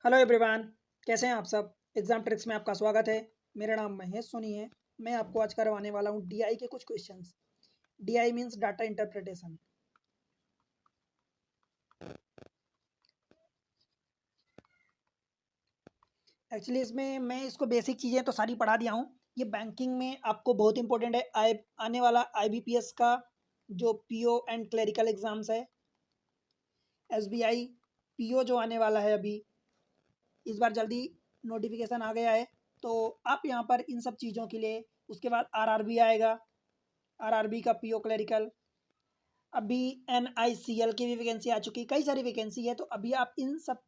Hello everyone. कैसे हैं आप सब। एग्जाम ट्रिक्स में आपका स्वागत है। मेरा नाम महेश सोनी है। मैं आपको आज करवाने वाला हूं डीआई के कुछ questions. DI means data interpretation. Actually इसमें मैं इसको बेसिक चीज़ें तो सारी पढ़ा दिया हूं। ये बैंकिंग में आपको बहुत इंपॉर्टेंट है। आने वाला आईबीपीएस का जो पीओ एंड क्लरिकल एग्जाम्स है, एसबीआई पीओ जो आने वाला है अभी इस बार जल्दी नोटिफिकेशन आ गया है। तो आप यहाँ पर इन सब चीज़ों के लिए, उसके बाद आरआरबी आएगा, आरआरबी का पीओ क्लरिकल। अभी एनआईसीएल की भी वैकेंसी आ चुकी है, कई सारी वैकेंसी है। तो अभी आप इन सब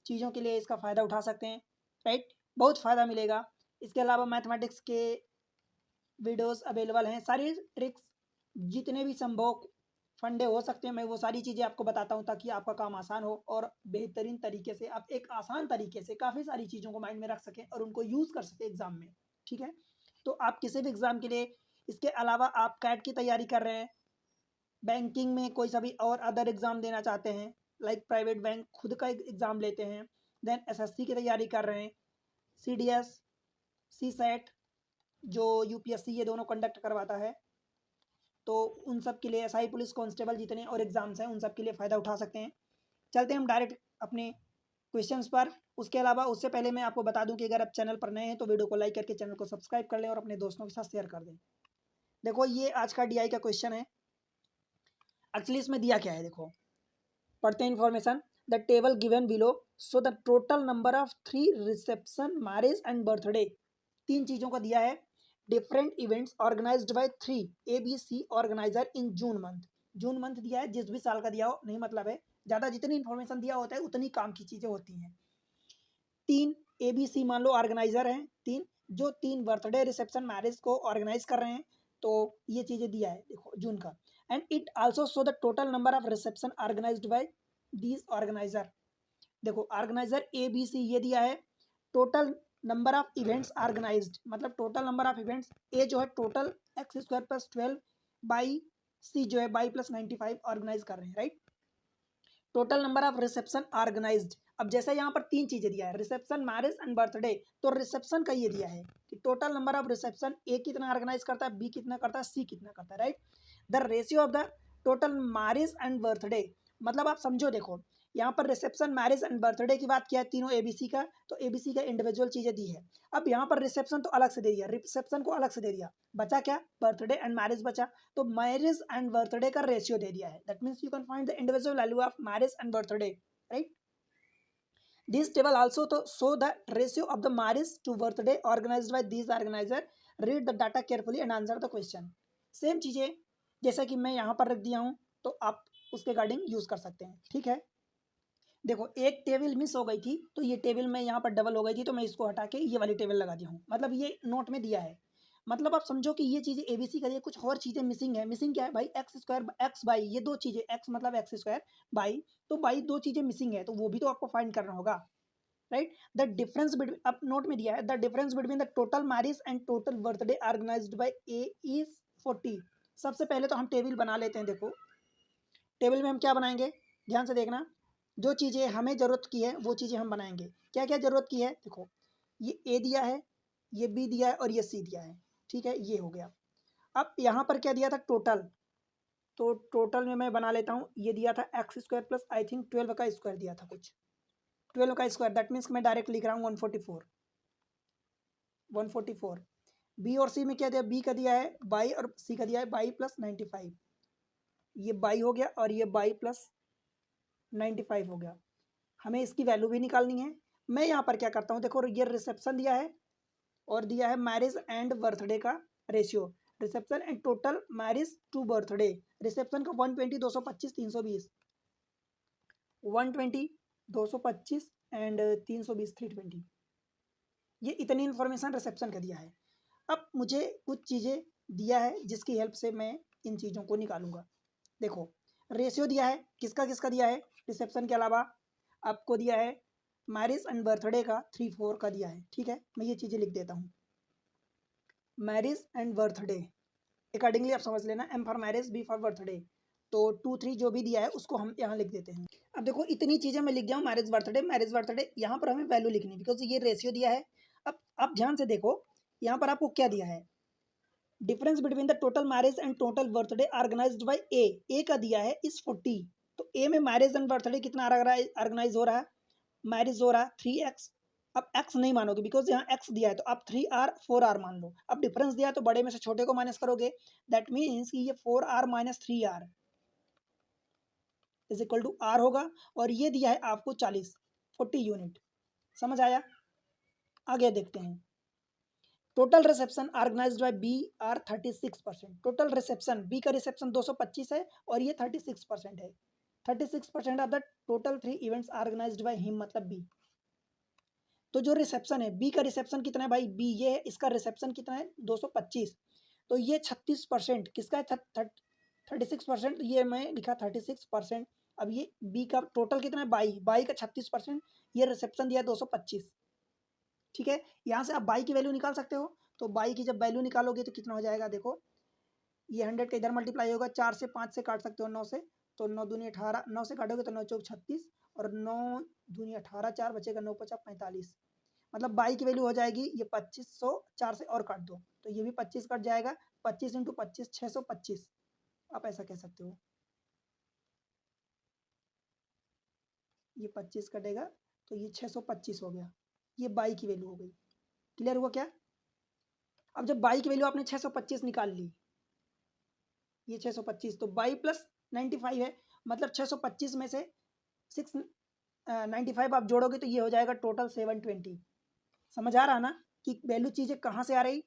चीज़ों के लिए इसका फ़ायदा उठा सकते हैं। राइट, बहुत फ़ायदा मिलेगा। इसके अलावा मैथमेटिक्स के वीडियोस अवेलेबल हैं। सारी ट्रिक्स जितने भी संभव फंडे हो सकते हैं मैं वो सारी चीज़ें आपको बताता हूँ, ताकि आपका काम आसान हो और बेहतरीन तरीके से आप एक आसान तरीके से काफ़ी सारी चीज़ों को माइंड में रख सकें और उनको यूज़ कर सकें एग्ज़ाम में। ठीक है, तो आप किसी भी एग्ज़ाम के लिए, इसके अलावा आप कैट की तैयारी कर रहे हैं, बैंकिंग में कोई सा भी और अदर एग्ज़ाम देना चाहते हैं, लाइक प्राइवेट बैंक खुद का एग्ज़ाम लेते हैं, देन एसएससी की तैयारी कर रहे हैं, सीडीएस, सीसेट जो यूपीएससी ये दोनों कंडक्ट करवाता है, तो उन सब के लिए एसआई पुलिस कांस्टेबल जितने और एग्ज़ाम्स हैं उन सब के लिए फ़ायदा उठा सकते हैं। चलते हैं हम डायरेक्ट अपने क्वेश्चंस पर। उसके अलावा उससे पहले मैं आपको बता दूं कि अगर आप चैनल पर नए हैं तो वीडियो को लाइक करके चैनल को सब्सक्राइब कर लें और अपने दोस्तों के साथ शेयर कर दें। देखो ये आज का डीआई का क्वेश्चन है। एक्चुअली इसमें दिया क्या है, देखो पढ़ते हैं information. The table given below so the total number of 3 reception, marriage and birthday. तीन चीज़ों का दिया है। Different events organised by 3 ABC organiser in June month. June month दिया है, जिस भी साल का दिया हो नहीं मतलब है, ज़्यादा जितनी इन्फॉर्मेशन दिया होता है उतनी काम की चीज़ें होती हैं। 3 ABC मान लो ऑर्गेनाइजर हैं, तीन जो 3 बर्थडे रिसेप्शन मैरिज को ऑर्गेनाइज कर रहे हैं। तो ये चीज़ें दिया है देखो जून का। And it also show the total number of reception organised by these organizer. देखो ऑर्गेनाइजर ABC ये दिया है। Total number of events organized मतलब total number of events, A जो है टोटल x² + 12 बाई सी जो है बाई +95 ऑर्गेनाइज कर रहे हैं। Right, total number of reception organized. अब जैसे यहाँ पर तीन चीजें दिया है, रिसेप्शन, मैरिज एंड बर्थडे, तो रिसेप्शन का ये दिया है कि total number of reception A कितना ऑर्गेनाइज करता है, बी कितना करता है, सी कितना करता है। Right, the ratio of the total marriage and birthday, मतलब आप समझो, देखो यहाँ पर रिसेप्शन, मैरिज एंड बर्थडे की बात किया है, तीनों एबीसी का, तो एबीसी का इंडिविजुअल चीजें दी है। अब यहाँ पर रिसेप्शन तो अलग से दे दिया, रिसेप्शन को अलग से दे दिया, बचा क्या, बर्थडे एंड मैरिज बचा। तो मैरिज एंड बर्थडे का रेशियो दे दिया है। That means you can find the individual value of marriage and birthday. Right, this table also to show the ratio of the marriage to birthday organised by this organiser. Read the data carefully and answer the question. Same चीजें जैसा कि मैं यहाँ पर रख दिया हूँ, तो आप उसके अकॉर्डिंग यूज कर सकते हैं। ठीक है, देखो एक टेबल मिस हो गई थी, तो ये टेबल में यहाँ पर डबल हो गई थी, तो मैं इसको हटा के ये वाली टेबल लगा दिया हूँ। मतलब ये नोट में दिया है, मतलब आप समझो कि ये चीज़ें एबीसी करिए, कुछ और चीज़ें मिसिंग है। मिसिंग क्या है भाई, x² x बाई, ये दो चीज़ें, x मतलब x² बाई, तो बाई दो चीज़ें मिसिंग है, तो वो भी तो आपको फाइंड करना होगा। राइट, द डिफरेंस बिटवीन, अब नोट में दिया है, the difference between the total marriage and total birthday organised by A is 40। सबसे पहले तो हम टेबल बना लेते हैं। देखो टेबल में हम क्या बनाएंगे, ध्यान से देखना, जो चीज़ें हमें ज़रूरत की है वो चीज़ें हम बनाएंगे। क्या क्या ज़रूरत की है, देखो ये ए दिया है, ये बी दिया है और ये सी दिया है। ठीक है, ये हो गया। अब यहाँ पर क्या दिया था, टोटल, तो टोटल में मैं बना लेता हूँ। ये दिया था x² प्लस आई थिंक 12 का स्क्वायर दिया था, कुछ 12 का स्क्वायर। दैट मीन्स मैं डायरेक्ट लिख रहा हूँ 144। बी और सी में क्या दिया, बी का दिया है बाई और सी का दिया है बाई +95। ये बाई हो गया और ये बाई +95 हो गया। हमें इसकी वैल्यू भी निकालनी है। मैं यहाँ पर क्या करता हूँ, देखो ये रिसेप्शन दिया है और दिया है मैरिज एंड बर्थडे का ratio. Reception and total marriage to birthday, reception का 120, 225, 320, 120, 225 एंड 320, 320। ये इतनी इन्फॉर्मेशन रिसेप्शन का दिया है। अब मुझे कुछ चीज़ें दिया है जिसकी हेल्प से मैं इन चीज़ों को निकालूंगा। देखो रेशियो दिया है, किसका किसका दिया है, रिसेप्शन के अलावा आपको दिया है मैरिज एंड बर्थडे का 3-4 का दिया है। ठीक है, मैं ये चीज़ें लिख देता हूँ, मैरिज एंड बर्थडे अकॉर्डिंगली आप समझ लेना, M for marriage, B for birthday. तो 2 3 जो भी दिया है उसको हम यहाँ लिख देते हैं। अब देखो इतनी चीज़ें मैं लिख जाऊँ, मैरिज बर्थडे, यहाँ पर हमें वैल्यू लिखनी बिकॉज ये रेशियो दिया है। अब आप ध्यान से देखो यहाँ पर आपको क्या दिया है, difference between the total marriage and total birthday organised by A का दिया है इस 40। तो ए में मैरिज एंड बर्थडे कितना ऑर्गेनाइज हो रहा है, मैरिज हो रहा है 3x। अब x नहीं मानोगे बिकॉज यहाँ x दिया है, तो आप 3r 4r मान लो। अब डिफरेंस दिया है तो बड़े में से छोटे को माइनस करोगे, दैट मीन्स कि ये 4r minus 3r is equal to r होगा। और ये दिया है आपको 40 यूनिट। समझ आया? आगे देखते हैं। Total reception organised by B are 36%। Total reception, B का रिसेप्शन 225 है और ये 36% है। 36% of the total 3 events organised by him, मतलब बी। तो जो रिसेप्शन है, बी का रिसेप्शन कितना है भाई, बी ये है, इसका रिसेप्शन कितना है 225। तो ये 36% किसका है, 36%। ये मैं लिखा 36%। अब ये बी का टोटल कितना है, बाई का 36%। ये रिसेप्शन दिया 225। ठीक है, यहाँ से आप बाई की वैल्यू निकाल सकते हो। तो बाई की जब वैल्यू निकालोगे तो कितना हो जाएगा, देखो ये 100 का इधर मल्टीप्लाई होगा, 4 से 5 से काट सकते हो 9 से, तो 9 दूनी 18, 9 से काटोगे तो 9 चौक 36 और 9 दूनी 18, 4 बचेगा, 9 पचा 45। मतलब बाई की वैल्यू हो जाएगी ये 2500, 4 से और काट दो तो ये भी 25 कट जाएगा। 25 इंटू 25 625, आप ऐसा कह सकते हो। ये 25 कटेगा तो ये 625 हो गया, ये बाई की वैल्यू हो गई। क्लियर हुआ क्या? अब जब बाई की वैल्यू आपने 625 निकाल ली, ये 625, तो बाई प्लस 95 है, मतलब 625 में से 695 आप जोड़ोगे तो ये हो जाएगा टोटल 720। समझ आ रहा ना कि वैल्यू चीज़ें कहाँ से आ रही।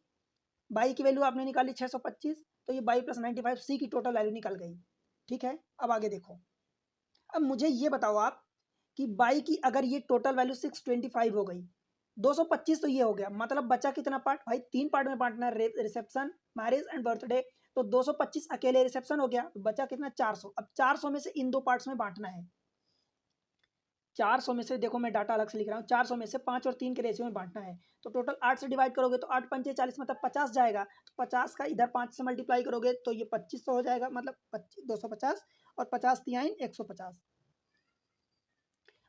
बाई की वैल्यू आपने निकाली 625, तो ये बाई प्लस 95 सी की टोटल वैल्यू निकल गई। ठीक है, अब आगे देखो। अब मुझे ये बताओ आप कि बाई की अगर ये टोटल वैल्यू 625 हो गई, 225 तो ये हो गया, मतलब बचा कितना पार्ट भाई, 3 पार्ट में बांटना है, रिसेप्शन, मैरिज एंड बर्थडे। तो 225 अकेले रिसेप्शन हो गया, तो बचा कितना 400। अब 400 में से इन दो पार्ट्स में बांटना है। 400 में से देखो मैं डाटा अलग से लिख रहा हूँ, 400 में से 5 और 3 के रेशियो में बांटना है। तो टोटल 8 से डिवाइड करोगे तो 8 पंचे 40, मतलब 50 जाएगा। तो 50 का इधर 5 से मल्टीप्लाई करोगे तो ये 2500 हो जाएगा, मतलब 250 और 50 तिहाई 150।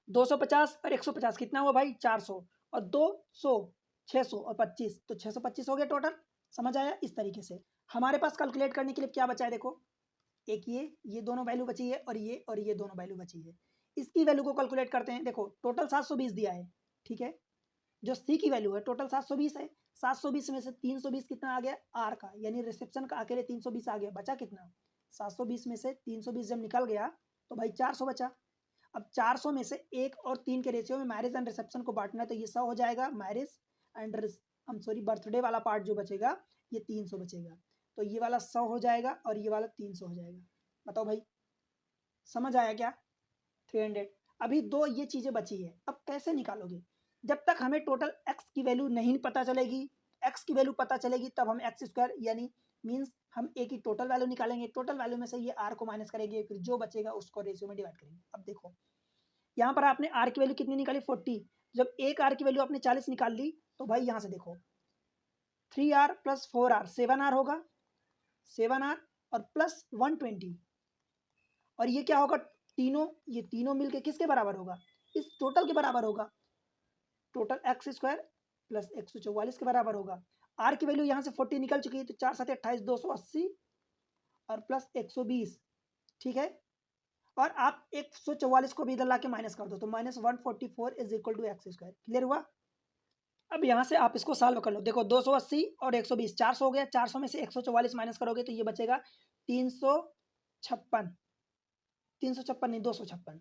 250 और 150 कितना हुआ भाई 400, और 200 600 और 25, तो 625 हो गया टोटल। समझ आया? इस तरीके से हमारे पास कैलकुलेट करने के लिए क्या बचा है, देखो एक ये दोनों वैल्यू बची है और ये दोनों वैल्यू बची है। इसकी वैल्यू को कैलकुलेट करते हैं। देखो टोटल 720 दिया है, ठीक है, जो सी की वैल्यू है टोटल 720 है। 720 में से 320 कितना आ गया आर का, यानी रिसेप्शन का अकेले 320 आ गया, बचा कितना 720 में से 320 जब निकल गया तो भाई 400 बचा। अब 400 में से 1 और 3 के रेशियो में मैरिज एंड रिसेप्शन को बांटना है, तो ये 100 हो जाएगा। मैरिज एंड बर्थडे वाला पार्ट जो बचेगा ये 300 बचेगा। तो ये वाला 100 हो जाएगा और ये वाला 300 हो जाएगा। बताओ भाई समझ आया क्या? 300। अभी दो ये चीज़ें बची है, अब कैसे निकालोगे? जब तक हमें टोटल एक्स की वैल्यू नहीं पता चलेगी, एक्स की वैल्यू पता चलेगी तब हम एक्स स्क्वायर यानी मीन्स हम ए की टोटल वैल्यू निकालेंगे। टोटल वैल्यू में से ये आर को माइनस करेंगे, फिर जो बचेगा उसको रेशियो में डिवाइड करेंगे। अब देखो यहाँ पर आपने आर की वैल्यू कितनी निकाली 40, जब एक आर की वैल्यू आपने 40 निकाल ली तो भाई यहाँ से देखो 3r प्लस 4r 7r होगा, 7r और प्लस 120, और ये क्या होगा तीनों, ये तीनों मिलके किसके बराबर होगा, इस टोटल के बराबर होगा। टोटल एक्स स्क्वायर प्लस 144 के बराबर होगा। आर की वैल्यू यहाँ से 40 निकल चुकी है, तो 4 7 28 280 और प्लस 120। ठीक है, और आप 144 को भी इधर ला के माइनस कर दो तो minus 144 is equal to X square. Clear हुआ? अब यहाँ से आप इसको सॉल्व कर लो। देखो 280 और 120 400 हो गया, 400 में से 144 माइनस करोगे तो ये बचेगा 356, 356 नहीं 256,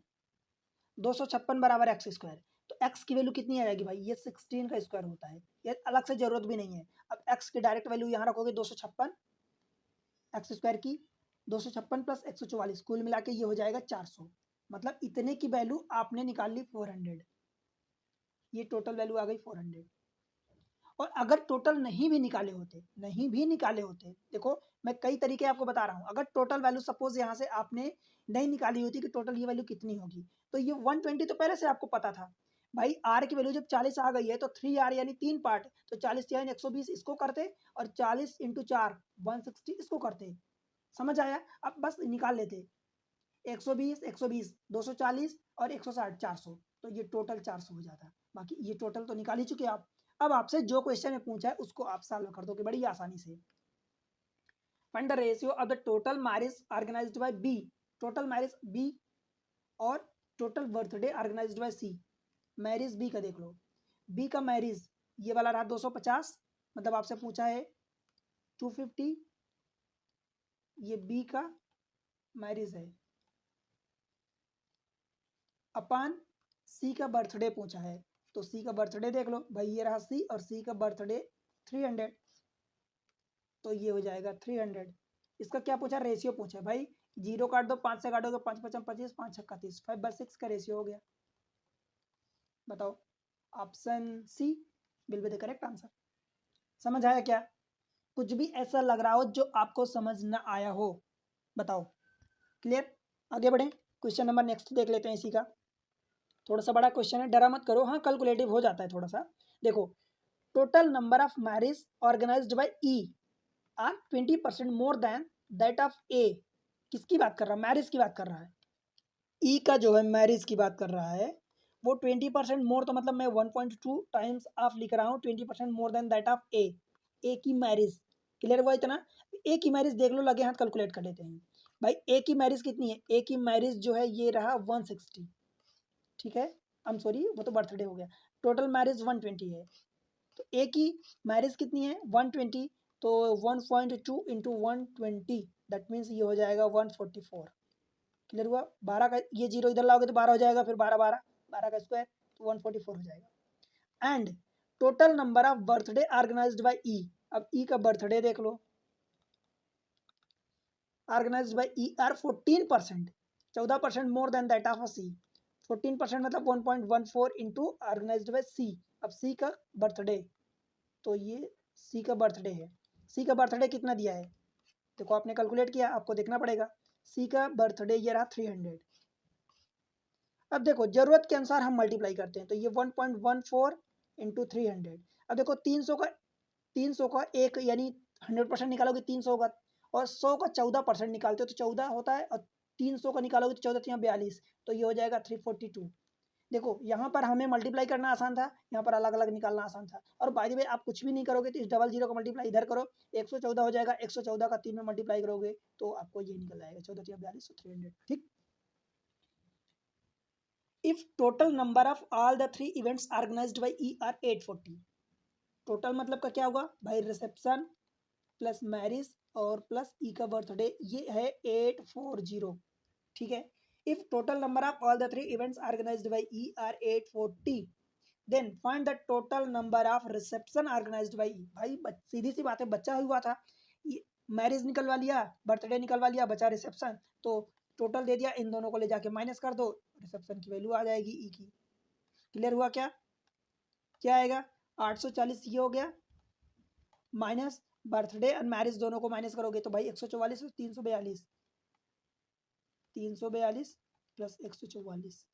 256 बराबर एक्स स्क्वायर। तो एक्स की वैल्यू कितनी आ जाएगी भाई, ये 16 का स्क्वायर होता है, ये अलग से जरूरत भी नहीं है। अब एक्स की डायरेक्ट वैल्यू यहाँ रखोगे 256 एक्स स्क्वायर की, 256 प्लस 144 कुल मिला के ये हो जाएगा 400। मतलब इतने की वैल्यू आपने निकाल ली 400, ये टोटल वैल्यू आ गई 400। और अगर टोटल नहीं भी निकाले होते, देखो मैं कई तरीके आपको बता रहा हूँ, अगर टोटल वैल्यू सपोज यहाँ से आपने नहीं निकाली होती कि टोटल ये वैल्यू कितनी होगी, तो ये 120 तो पहले से आपको पता था भाई। आर की वैल्यू जब 40 आ गई है तो 3r यानी 3 पार्ट, तो 40 यानी 120 इसको करते और 40 इंटू 4 160 इसको करते। समझ आया? अब बस निकाल लेते। 120, 120, 240 और 160, 400, तो ये टोटल 400 हो जाता है। बाकी ये टोटल तो निकाल ही चुके आप। अब आपसे जो क्वेश्चन में पूछा है उसको आप सॉल्व कर दोगे बड़ी आसानी से। Find the ratio of the total marriage organised by B, total marriage B और total birthday organised by C. Marriage B का देख लो, बी का मैरिज ये वाला रहा 250, मतलब आपसे पूछा है 250, ये बी का मैरिज है, अपान सी का बर्थडे पूछा है, तो सी का बर्थडे देख लो भाई, ये रहा सी और सी का बर्थडे 300, तो ये हो जाएगा 300। इसका क्या पूछा, रेशियो पूछा है भाई, 0 काट दो, 5 से काटोगे 5 5 25, 5 6 30, 5/6 का रेशियो हो गया। बताओ, option C will be the correct answer. समझ आया क्या? कुछ भी ऐसा लग रहा हो जो आपको समझ ना आया हो बताओ। क्लियर? आगे बढ़े, क्वेश्चन नंबर नेक्स्ट देख लेते हैं इसी का। थोड़ा सा बड़ा क्वेश्चन है, डरा मत करो, हाँ कैलकुलेटिव हो जाता है थोड़ा सा। देखो, total number of marriage organised by E are 20% more than that of A. किसकी बात कर रहा है? मैरिज की बात कर रहा है। ई का जो है मैरिज की बात कर रहा है, वो 20% मोर, तो मतलब मैं 1.2 टाइम्स ऑफ लिख रहा हूँ, 20% मोर देन दैट ऑफ ए। ए की मैरिज, क्लियर हुआ इतना? ए की मैरिज देख लो, लगे हाथ कैलकुलेट कर लेते हैं भाई। ए की मैरिज कितनी है? ए की मैरिज जो है ये रहा 160, ठीक है, आई एम सॉरी वो तो बर्थडे हो गया। टोटल मैरिज 120 है, तो ए की मैरिज कितनी है? 120, तो 1.2 इंटू 120, दैट मीन्स ये हो जाएगा 144। क्लियर हुआ? 12 का ये जीरो इधर लाओगे तो 12 हो जाएगा, फिर 12 12 12 का स्क्वायर, तो 144 हो जाएगा। And total number of birthday organised by E, अब ई का बर्थडे देख लो, organised by E are 14%, 14% more than that of C. 14% मतलब 1.14 इंटू ऑर्गेनाइज्ड बाय सी। अब सी का बर्थडे, तो ये सी का बर्थडे है, सी का बर्थडे कितना दिया है? देखो आपने कैलकुलेट किया, आपको देखना पड़ेगा। सी का बर्थडे ये रहा 300। अब देखो जरूरत के अनुसार हम मल्टीप्लाई करते हैं, तो ये 1.14 इंटू 300। अब देखो 300 का एक यानी 100% निकालोगे 300 का, और 100 का 14% निकालते हो तो 14 होता है, और 300 का निकालोगे तो 14 42, तो ये हो जाएगा 342। देखो यहाँ पर हमें मल्टीप्लाई करना आसान था, यहाँ पर अलग अलग निकालना आसान था। और बाय द वे आप कुछ भी नहीं करोगे तो इस डबल जीरो का मल्टीप्लाई इधर करो, 114 हो जाएगा, 114 का 3 में मल्टीप्लाई करोगे तो आपको ये निकल जाएगा 14 42 300। ठीक, if total number of all the three events organized by E are 840, total मतलब का क्या होगा भाई? रिसेप्शन प्लस मैरिज और प्लस ई का बर्थडे, ये है 840, ठीक है। If total number of all the three events organised by E are 840, then find the total number of reception organised by E. भाई सीधी सी बात है, बच्चा हुआ था, मैरिज निकलवा लिया, बर्थडे निकलवा लिया, बचा रिसेप्शन, तो टोटल दे दिया, इन दोनों को ले जाके माइनस कर दो, रिसेप्शन की वैल्यू आ जाएगी ई की। क्लियर हुआ क्या? क्या आएगा? 840 ये हो गया, माइनस बर्थडे और मैरिज दोनों को माइनस करोगे तो भाई 144 और 342, 342 प्लस 144,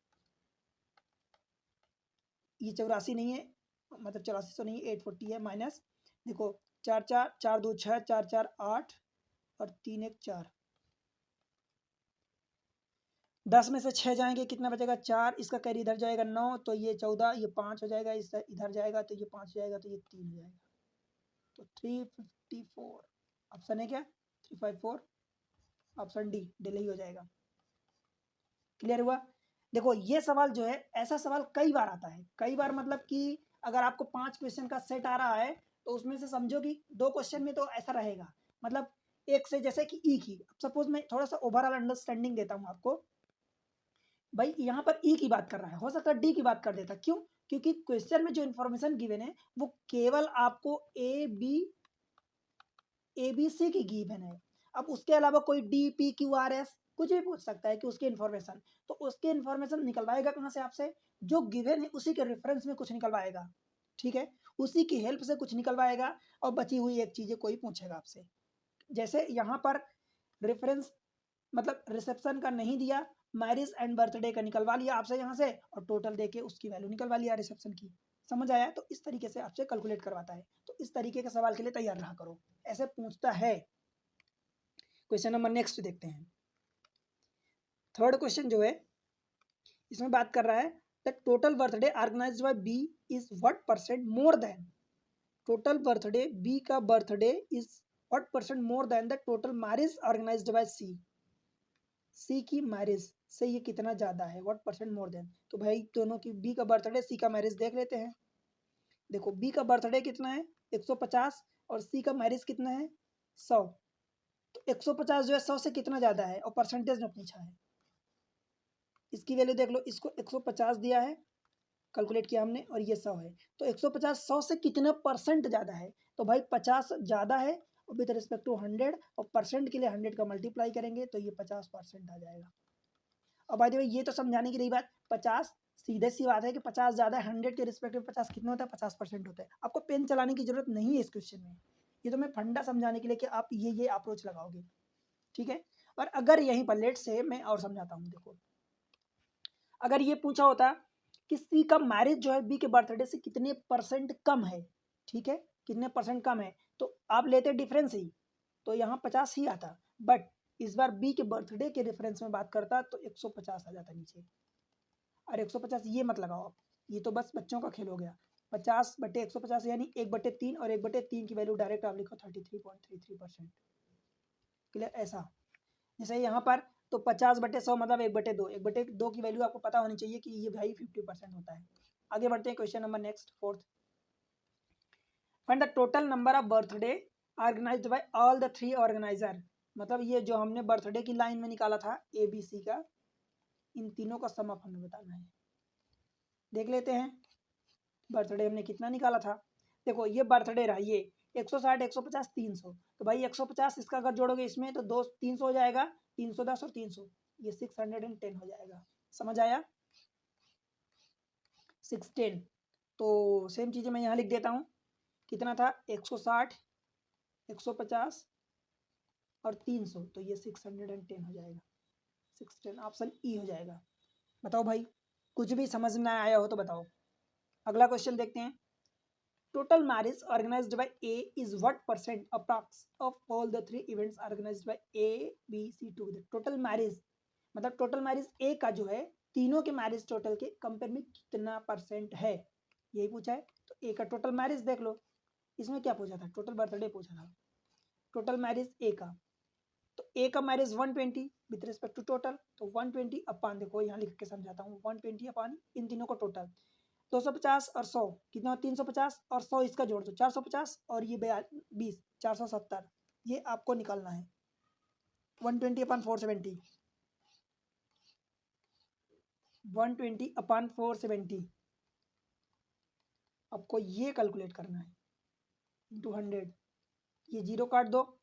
ये 84 नहीं है, मतलब 84 तो नहीं है, 840 है, माइनस देखो 4 4 4 2 6, 4 4 8 और 3 1 4, 10 में से 6 जाएंगे कितना बचेगा? 4, इसका कैरी इधर जाएगा 9, तो ये 14, ये 5 हो जाएगा, इस इधर जाएगा तो ये 5 हो जाएगा, तो ये 3 हो जाएगा, तो 354 ऑप्शन है क्या? 354 ऑप्शन डी डिले हो जाएगा। क्लियर हुआ? देखो ये सवाल जो है, ऐसा सवाल कई बार आता है, कई बार मतलब कि अगर आपको 5 क्वेश्चन का सेट आ रहा है तो उसमें से समझो कि 2 क्वेश्चन में तो ऐसा रहेगा, मतलब एक से, जैसे कि ई की, सपोज मैं थोड़ा सा ओवरऑल अंडरस्टैंडिंग देता हूँ आपको। भाई यहाँ पर ई की बात कर रहा है, हो सकता है डी की बात कर देता, क्यों? क्योंकि क्वेश्चन में जो इन्फॉर्मेशन गिवन है वो केवल आपको ए बी सी की गिवन है। अब उसके अलावा कोई D P Q R S कुछ भी पूछ सकता है कि उसकी इन्फॉर्मेशन, तो उसके इन्फॉर्मेशन निकलवाएगा कहाँ से? आपसे जो गिवन है उसी के रेफरेंस में कुछ निकलवाएगा, ठीक है, उसी की हेल्प से कुछ निकलवाएगा, और बची हुई एक चीज़ें कोई पूछेगा आपसे। जैसे यहाँ पर रेफरेंस मतलब रिसेप्शन का नहीं दिया, मैरिज एंड बर्थडे का निकलवा लिया आपसे यहाँ से, और टोटल देके उसकी वैल्यू निकलवा लिया रिसेप्शन की। समझ आया? तो इस तरीके से आपसे कैलकुलेट करवाता है, तो इस तरीके के सवाल के लिए तैयार रहा करो, ऐसे पूछता है। क्वेश्चन नंबर नेक्स्ट देखते हैं। थर्ड क्वेश्चन जो है इसमें बात कर रहा है the total birthday organised by B is what percent more than, total birthday B का birthday is what percent more than the total marriage organised by C, C की मैरिज से ये कितना ज़्यादा है, व्हाट परसेंट मोर देन। तो भाई दोनों की बी का बर्थडे सी का मैरिज देख लेते हैं। देखो बी का बर्थडे कितना है 150 और सी का मैरिज कितना है 100। तो 150 जो है 100 से कितना ज़्यादा है और परसेंटेज में पूछा है। इसकी वैल्यू देख लो, इसको 150 दिया है, कैलकुलेट किया हमने, और ये 100 है। तो 150 100 से कितना परसेंट ज़्यादा है, तो भाई 50 ज़्यादा है और विद रिस्पेक्ट टू 100, और परसेंट के लिए 100 का मल्टीप्लाई करेंगे तो ये 50% आ जाएगा। और बाय द वे ये तो समझाने की रही बात, 50 सीधे सी बात है कि 50 ज़्यादा है, 100 के रिस्पेक्ट में 50 कितना होता है 50% होता है। आपको पेन चलाने की जरूरत नहीं है इस क्वेश्चन में, ये तो मैं फंडा समझाने के लिए कि आप ये अप्रोच लगाओगे, ठीक है। और अगर यहीं पर लेट से मैं और समझाता हूँ, देखो अगर ये पूछा होता कि सी का मैरिज जो है बी के बर्थडे से कितने परसेंट कम है, ठीक है, कितने परसेंट कम है, तो आप लेते डिफरेंस ही, तो यहाँ 50 ही आता। बट इस बार बी के बर्थडे के रेफरेंस में बात करता तो 150 आ जाता नीचे। और 150 ये मत लगाओ आप, ये तो बस बच्चों का खेल हो गया। 50/150 यानी 1/3, और 1/3 की वैल्यू डायरेक्ट आप लिखो 33.33%। क्लियर? ऐसा जैसे यहाँ पर तो 50/100 मतलब 1/2, 1/2 की वैल्यू आपको पता होनी चाहिए कि ये भाई 50% होता है। आगे बढ़ते हैं, question number next fourth, find the total number of birthday organised by all the 3 organiser. मतलब ये जो हमने बर्थडे की लाइन में निकाला था ए बी सी का, इन तीनों का सम अप हमें बताना है। देख लेते हैं बर्थडे हमने कितना निकाला था। देखो ये बर्थडे रहा, ये 160 150 300, तो भाई 150 इसका अगर जोड़ोगे इसमें तो 2 300 हो जाएगा, 310 और 300 ये 610 हो जाएगा। समझ आया? 610। तो सेम चीज़ें मैं यहाँ लिख देता हूँ, कितना था 160 150 और 300, तो ये 610 हो जाएगा। 610 ऑप्शन ई हो जाएगा। बताओ भाई, कुछ भी समझ में आया हो तो बताओ। अगला क्वेश्चन देखते हैं, total marriage organised by A is what percent approx of all the 3 events organised by A B C together. Total marriage मतलब टोटल मैरिज ए का जो है तीनों के मैरिज टोटल के कंपेयर में कितना परसेंट है, यही पूछा है। तो ए का टोटल मैरिज देख लो, इसमें क्या पूछा था, टोटल बर्थडे पूछा था। टोटल मैरिज ए का, तो ए का marriage 120 with respect to total, तो 120 अपान, देखो यहाँ लिख के समझाता हूँ, 120 अपान इन तीनों को टोटल 250 और 100 कितना, 350 और 100 इसका जोड़ दो 450 और ये 20 470, ये आपको निकालना है। 120 अपान 470, 120 अपान 470 आपको ये कैलकुलेट करना है इंटू 100। ये जीरो काट दो,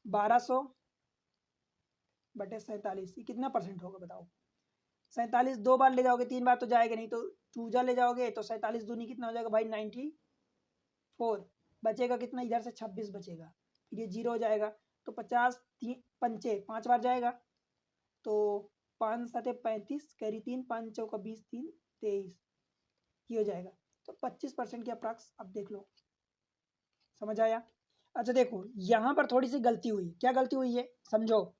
1200/47, ये कितना परसेंट होगा बताओ। 47 2 बार ले जाओगे, 3 बार तो जाएगा नहीं, तो चूजा ले जाओगे तो 47 दूनी कितना हो जाएगा भाई 94, बचेगा कितना इधर से 26 बचेगा, फिर ये जीरो हो जाएगा, तो 50 पंचे 5 बार जाएगा, तो 5 7 35 कैरी 3 5 चौका 20 3 23, ये हो जाएगा। तो 25% के अप्रॉक्स अब देख लो। समझ आया? अच्छा देखो यहाँ पर थोड़ी सी गलती हुई, क्या गलती हुई है समझो।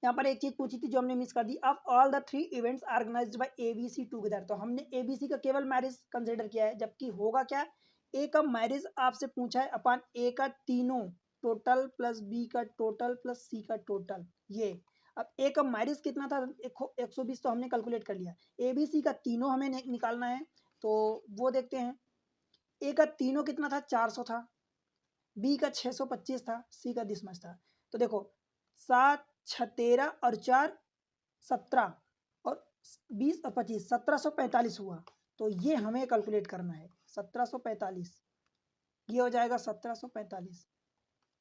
यहाँ पर एक चीज पूछी थी जो हमने मिस कर दी, of all the 3 events organised by ABC together, तो हमने एबीसी का केवल मैरिज कंसिडर किया है, जबकि होगा क्या, ए का मैरिज आपसे पूछा है अपन ए का तीनों टोटल प्लस बी का टोटल प्लस सी का टोटल। ये अब ए का मैरिज कितना था 120, तो हमने कैलकुलेट कर लिया। एबीसी का तीनों हमें निकालना है, तो वो देखते हैं। ए का तीनों कितना था 400 था, बी का 625 था, सी का दिस मच था। तो देखो 7 6 13 और 4 17 और 20 और 25 1745 हुआ, तो ये हमें कैलकुलेट करना है 1745, ये हो जाएगा 1745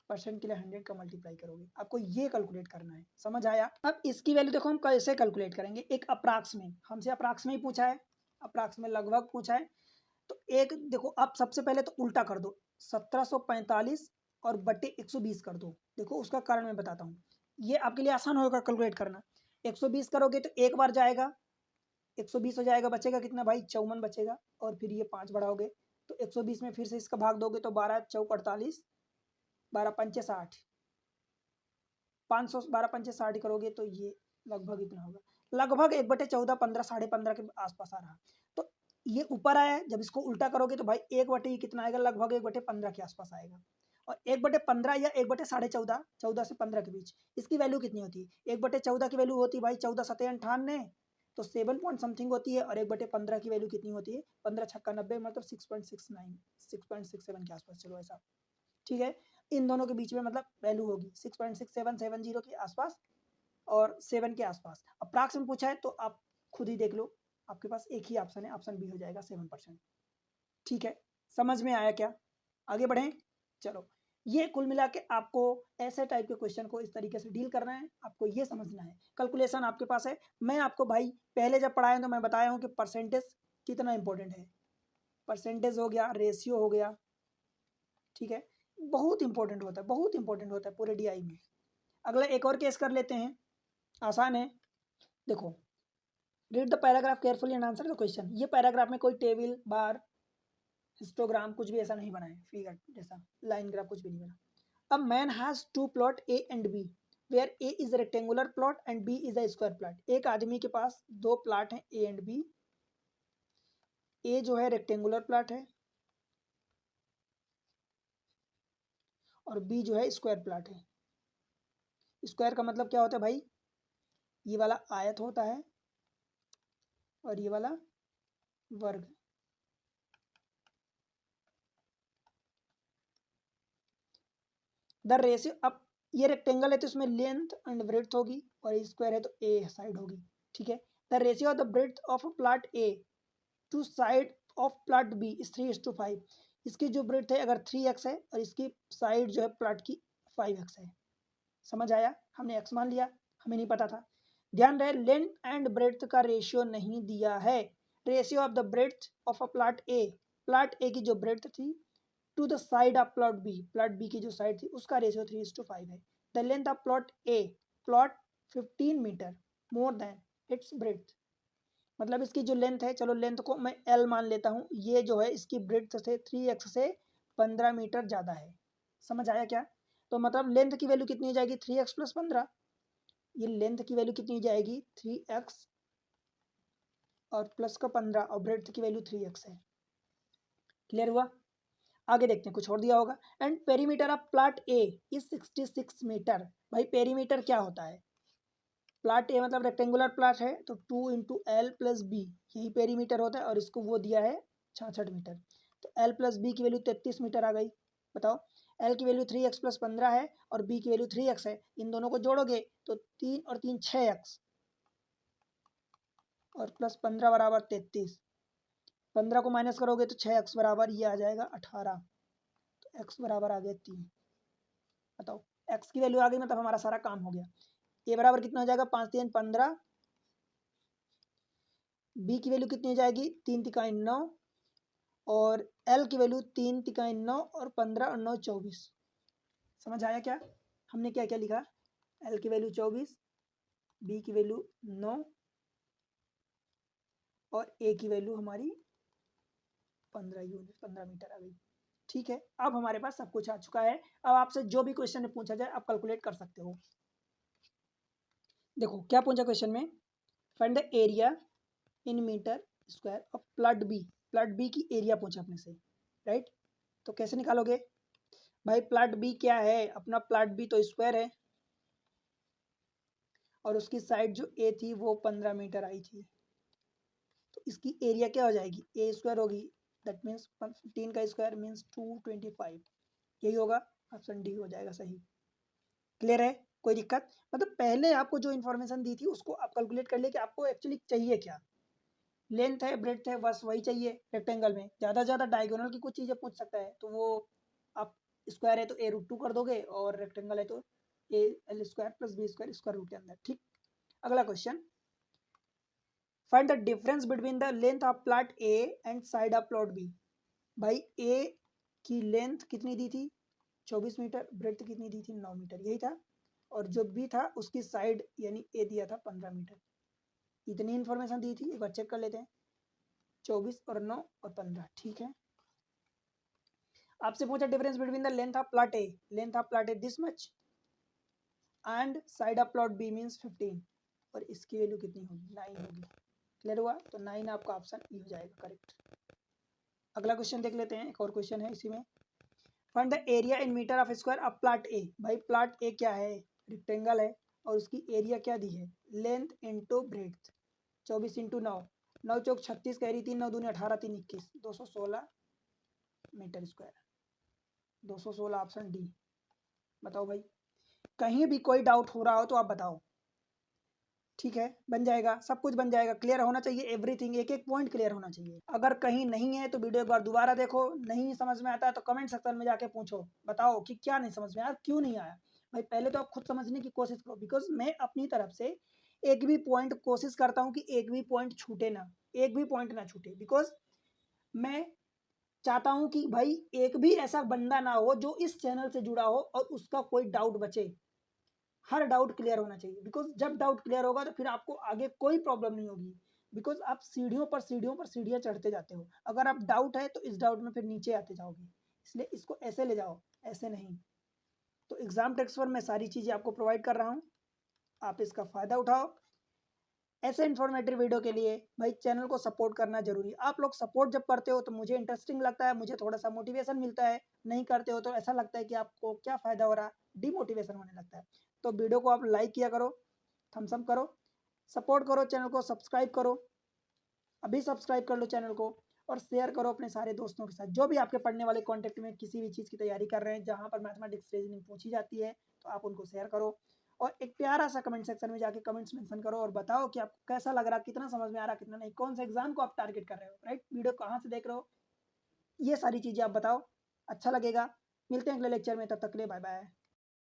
परसेंट के लिए 100 का मल्टीप्लाई करोगे, आपको ये कैलकुलेट करना है। समझ आया? अब इसकी वैल्यू देखो हम कैसे कैलकुलेट करेंगे, एक अप्रॉक्स में, हमसे अप्रॉक्स में ही पूछा है, अप्रॉक्स में लगभग पूछा है। तो एक देखो आप सबसे पहले तो उल्टा कर दो, 1745 और बटे 120 कर दो। देखो उसका कारण मैं बताता हूँ, ये आपके लिए आसान होगा कैलकुलेट करना। 120 करोगे तो एक बार जाएगा, 120 हो जाएगा, बचेगा कितना भाई 54 बचेगा, और फिर ये 5 बढ़ाओगे तो 120 में फिर से इसका भाग दोगे तो 12 चौक 48, 12 पंचे 60, 500 12 पंचे 60 करोगे तो ये लगभग इतना होगा। लगभग 1/14, 15, 15.5 के आसपास आ रहा। तो ये ऊपर आया है, जब इसको उल्टा करोगे तो भाई 1/, कितना आएगा, लगभग 1/15 के आसपास आएगा। और 1/15 या 1/14.5, 14 से 15 के बीच इसकी वैल्यू कितनी होती है? 1/14 की वैल्यू होती है भाई 14 सत्ते 98, तो 7 पॉइंट समथिंग होती है। और 1/15 की वैल्यू कितनी होती है? 15 छक्का 90, मतलब 6.69, 6.67 के आसपास, चलो ऐसा, ठीक है। इन दोनों के बीच में मतलब वैल्यू होगी 6.6770 के आसपास और 7 के आसपास। अप्रॉक्स में पूछा है तो आप खुद ही देख लो, आपके पास एक ही ऑप्शन है, ऑप्शन बी हो जाएगा 7%। ठीक है, समझ में आया क्या? आगे बढ़ें, चलो। ये कुल मिला के आपको ऐसे टाइप के क्वेश्चन को इस तरीके से डील करना है, आपको ये समझना है। कैलकुलेशन आपके पास है। मैं आपको भाई पहले जब पढ़ाया तो मैं बताया हूँ कि परसेंटेज कितना इंपॉर्टेंट है। परसेंटेज हो गया, रेशियो हो गया, ठीक है, बहुत इंपॉर्टेंट होता है, बहुत इंपॉर्टेंट होता है पूरे डीआई में। अगला एक और केस कर लेते हैं, आसान है। देखो, read the paragraph carefully and answer the question. ये पैराग्राफ में कोई टेबल, बार, हिस्टोग्राम कुछ भी ऐसा नहीं बनाए, फिगर जैसा लाइन ग्राफ कुछ भी नहीं बना। अब man has to plot A and B where A is rectangular plot and B is a square plot. एक आदमी के पास दो प्लॉट हैं ए एंड बी। ए जो है रेक्टेंगुलर प्लॉट है और बी जो है स्क्वायर प्लॉट है। स्क्वायर का मतलब क्या होता है भाई? ये वाला आयत होता है और ये वाला वर्ग। द रेशियो, अब ये रेक्टेंगल है तो इसमें लेंथ एंड ब्रेड्थ होगी और स्क्वायर है तो ए साइड होगी, ठीक है। The ratio of the breadth of plot A to side of plot B is 3:5। इसकी जो ब्रेड्थ है अगर 3x है और इसकी साइड जो है प्लॉट की 5x है। समझ आया? हमने x मान लिया, हमें नहीं पता था। ध्यान रहे, लेंथ एंड ब्रेड्थ का रेशियो नहीं दिया है। Ratio of the breadth of a plot A, plot A की जो ब्रेड्थ थी to the side of plot B, plot B की जो साइड थी उसका रेशियो 3:5 है। The length of plot A, plot 15 metre more than its breadth. मतलब इसकी जो लेंथ है, चलो लेंथ को मैं एल मान लेता हूँ, ये जो है इसकी ब्रेड्थ से 3x से 15 मीटर ज़्यादा है। समझ आया क्या? तो मतलब लेंथ की वैल्यू कितनी हो जाएगी? 3x + 15। ये लेंथ की वैल्यू कितनी हो जाएगी? 3x और प्लस का 15 और ब्रेड्थ की वैल्यू 3x है। क्लियर हुआ? आगे देखते हैं, कुछ और दिया होगा। And perimeter of plot A is 66 metre. भाई पेरीमीटर क्या होता है? प्लॉट ए मतलब रेक्टेंगुलर प्लॉट है तो 2 × L + B यही पेरीमीटर होता है और इसको वो दिया है 66 मीटर। तो L + B की वैल्यू 33 मीटर आ गई। बताओ, L की वैल्यू 3x + 15 है और B की वैल्यू 3x है। इन दोनों को जोड़ोगे तो 3 और 3 6x और प्लस 15 बराबर 33। 15 को माइनस करोगे तो 6x बराबर ये आ जाएगा 18। तो x बराबर आ गया 3। बताओ, x की वैल्यू आ गई मतलब हमारा सारा काम हो गया। a बराबर कितना हो जाएगा? 5 × 3 = 15। b की वैल्यू कितनी हो जाएगी? 3 × 3 = 9 और l की वैल्यू 3 × 3 = 9 और 15 और 9 = 24। समझ आया क्या? हमने क्या क्या लिखा? l की वैल्यू 24, b की वैल्यू 9 और a की वैल्यू हमारी 15 यूनिट, 15 मीटर आ गई। ठीक है, अब हमारे पास सब कुछ आ चुका है। अब आपसे जो भी क्वेश्चन पूछा जाए आप कैलकुलेट कर सकते हो। देखो क्या पूछा क्वेश्चन में, find the area in metre square of plot B. Plot B की एरिया पूछा अपने से, राइट? तो कैसे निकालोगे भाई? प्लॉट बी क्या है अपना? प्लॉट बी तो स्क्वायर है और उसकी साइड जो ए थी वो 15 मीटर आई थी, तो इसकी एरिया क्या हो जाएगी? ए स्क्वायर होगी, दैट मीन्स 15 का स्क्वायर मीन्स 225। यही होगा, ऑप्शन डी हो जाएगा सही। क्लियर है? कोई दिक्कत? मतलब पहले आपको जो इन्फॉर्मेशन दी थी उसको आप कैलकुलेट कर लिए कि आपको एक्चुअली चाहिए क्या। लेंथ है, ब्रेड्थ है, बस वही चाहिए। रेक्टेंगल में ज़्यादा से ज़्यादा डायगोनल की कुछ चीज़ें पूछ सकता है तो वो आप स्क्वायर है तो a√2 कर दोगे और रेक्टेंगल है तो a² + b² स्क्वायर रूट के अंदर। ठीक, अगला question, find the difference between the length of plot A and side of plot B. भाई ए की लेंथ कितनी दी थी? 24 मीटर। ब्रेड्थ कितनी दी थी? 9 मीटर, यही था। और जो बी था उसकी साइड यानी ए दिया था 15 मीटर। इतनी इन्फॉर्मेशन दी थी, एक बार चेक कर लेते हैं। 24 और 9 और 15, ठीक है। आपसे पूछा difference between the length of plot A, length of plot A this much and side of plot B means 15। और इसकी वैल्यू कितनी होगी, 9 होगी। क्लियर हुआ? तो 9 आपका ऑप्शन ई हो जाएगा करेक्ट। अगला क्वेश्चन देख लेते हैं, एक और क्वेश्चन है इसी में। Find the area in metre of square of plot A. भाई प्लॉट ए क्या है, रेक्टेंगल है और उसकी एरिया क्या दी है, लेंथ इंटू ब्रेड्थ। 24 इंटू 9, 9 चौक 36 कह रही, 3 9 दूनी 18, 3 21, 216 मीटर स्क्वायर। 216 option D. बताओ भाई, कहीं भी कोई डाउट हो रहा हो तो आप बताओ। ठीक है, बन जाएगा, सब कुछ बन जाएगा, क्लियर होना चाहिए एवरीथिंग, एक एक पॉइंट क्लियर होना चाहिए। अगर कहीं नहीं है तो वीडियो एक बार दोबारा देखो, नहीं समझ में आता है तो कमेंट सेक्शन में जाके पूछो, बताओ कि क्या नहीं समझ में आया, क्यों नहीं आया। भाई पहले तो आप खुद समझने की कोशिश करो, बिकॉज मैं अपनी तरफ से एक भी पॉइंट कोशिश करता हूँ कि एक भी पॉइंट छूटे ना, एक भी पॉइंट ना छूटे, बिकॉज मैं चाहता हूँ कि भाई एक भी ऐसा बंदा ना हो जो इस चैनल से जुड़ा हो और उसका कोई डाउट बचे। हर डाउट क्लियर होना चाहिए, बिकॉज जब डाउट क्लियर होगा तो फिर आपको आगे कोई प्रॉब्लम नहीं होगी, बिकॉज आप सीढ़ियों पर सीढ़ियों पर सीढ़ियां चढ़ते जाते हो। अगर आप डाउट है तो इस डाउट में फिर नीचे आते जाओगे, इसलिए इसको ऐसे ले जाओ, ऐसे नहीं। तो एग्जाम टेक्स्ट पर मैं सारी चीज़ें आपको प्रोवाइड कर रहा हूँ, आप इसका फ़ायदा उठाओ। ऐसे इन्फॉर्मेटिव वीडियो के लिए भाई चैनल को सपोर्ट करना जरूरी। आप लोग सपोर्ट जब करते हो तो मुझे इंटरेस्टिंग लगता है, मुझे थोड़ा सा मोटिवेशन मिलता है। नहीं करते हो तो ऐसा लगता है कि आपको क्या फ़ायदा हो रहा, डिमोटिवेशन होने लगता है। तो वीडियो को आप लाइक किया करो, थम्स अप करो, सपोर्ट करो, चैनल को सब्सक्राइब करो, अभी सब्सक्राइब कर लो चैनल को, और शेयर करो अपने सारे दोस्तों के साथ जो भी आपके पढ़ने वाले कॉन्टेक्ट में किसी भी चीज़ की तैयारी कर रहे हैं, जहाँ पर मैथमेटिक्स रीजनिंग पूछी जाती है, तो आप उनको शेयर करो। और एक प्यारा सा कमेंट सेक्शन में जाके कमेंट्स मेंशन करो और बताओ कि आपको कैसा लग रहा, कितना समझ में आ रहा, कितना नहीं, कौन से एग्जाम को आप टारगेट कर रहे हो, राइट, वीडियो कहाँ से देख रहे हो, ये सारी चीज़ें आप बताओ, अच्छा लगेगा। मिलते हैं अगले लेक्चर में, तब तक के लिए बाय बाय।